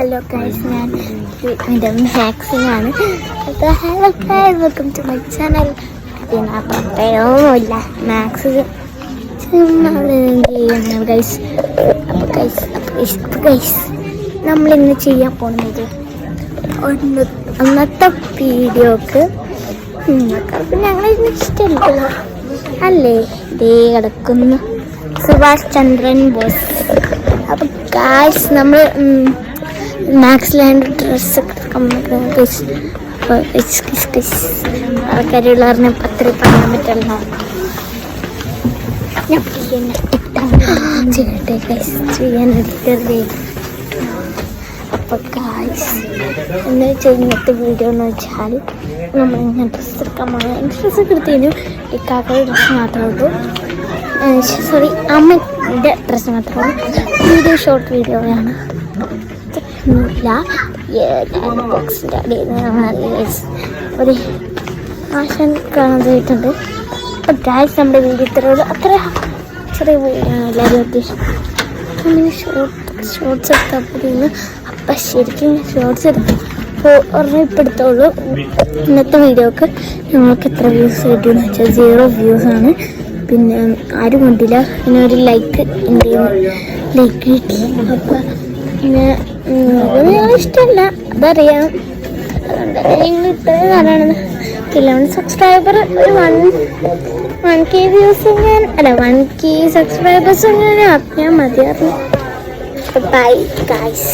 Hello guys, ഞാൻ എൻ്റെ മാക്സിനാണ്. അപ്പോൾ hello guys, welcome to my channel. പിന്നെ പ്രത്യേകമൊന്നുമില്ല, മാക്സ് ചെയ്യണം ഗൈസ്. അപ്പോൾ ഗൈസ് നമ്മളിന്ന് ചെയ്യാൻ പോകുന്നത് അന്നത്തെ വീഡിയോക്ക് പിന്നെ ഞങ്ങളിന്ന് ഇഷ്ടമല്ല അല്ലേ, ദേ കിടക്കുന്നു സുഭാഷ് ചന്ദ്രൻ ബോസ്. അപ്പോൾ ഗൈസ് നമ്മൾ മാക്സിലാൻഡ് ഡ്രസ്സ് ആൾക്കാർ പറഞ്ഞ അത്ര പറയാൻ പറ്റില്ല. അപ്പോൾ ഗൈസ് എന്ന് വെച്ചാൽ ഇന്നത്തെ വീഡിയോ എന്ന് വെച്ചാൽ നമ്മളിങ്ങനെ ഡ്രസ്സ് എടുക്കാൻ പോകുന്നത്. ഡ്രസ്സൊക്കെ എടുത്തതിനും ഇക്കാക്കളുടെ ഡ്രസ്സ് മാത്രമേ ഉള്ളൂ, സോറി അമ്മൻ്റെ ഡ്രസ്സ് മാത്രമേ ഉള്ളൂ. വീഡിയോ ഷോർട്ട് വീഡിയോയാണ്, ബോക്സിൻ്റെ അടിയിൽ ഒരു ആശാൻ കാണാതായിട്ടുണ്ട്. അപ്പോൾ ഗൈസ് നമ്മുടെ വീഡിയോ ഇത്രയുള്ളൂ, അത്ര ചെറിയ വീഡിയോ ആണ്. എല്ലാവരും അത്യാവശ്യം അങ്ങനെ ഷോർട്സ് എടുത്താൽ പോലെയാണ്. അപ്പം ശരിക്കും ഷോർട്സ് ഒരെണ്ണം ഇപ്പം എടുത്തോളൂ. ഇന്നത്തെ വീഡിയോക്ക് ഞങ്ങൾക്ക് എത്ര വ്യൂസ് കിട്ടിയെന്ന് വെച്ചാൽ 0 വ്യൂസാണ്. പിന്നെ ആരും കണ്ടില്ല, പിന്നെ ഒരു ലൈക്ക് എൻ്റെ ലൈക്ക് കിട്ടി. അപ്പം പിന്നെ നിങ്ങൾ ഇഷ്ടമല്ല അതറിയാം, അതുകൊണ്ട് നിങ്ങൾ ഇത്രയും പറയണത്. 11 സബ്സ്ക്രൈബർ ഒരു 1K വ്യൂസ് ഞാൻ 1K സബ്സ്ക്രൈബേഴ്സ് ഞാൻ മതിയായിരുന്നു. Bye guys.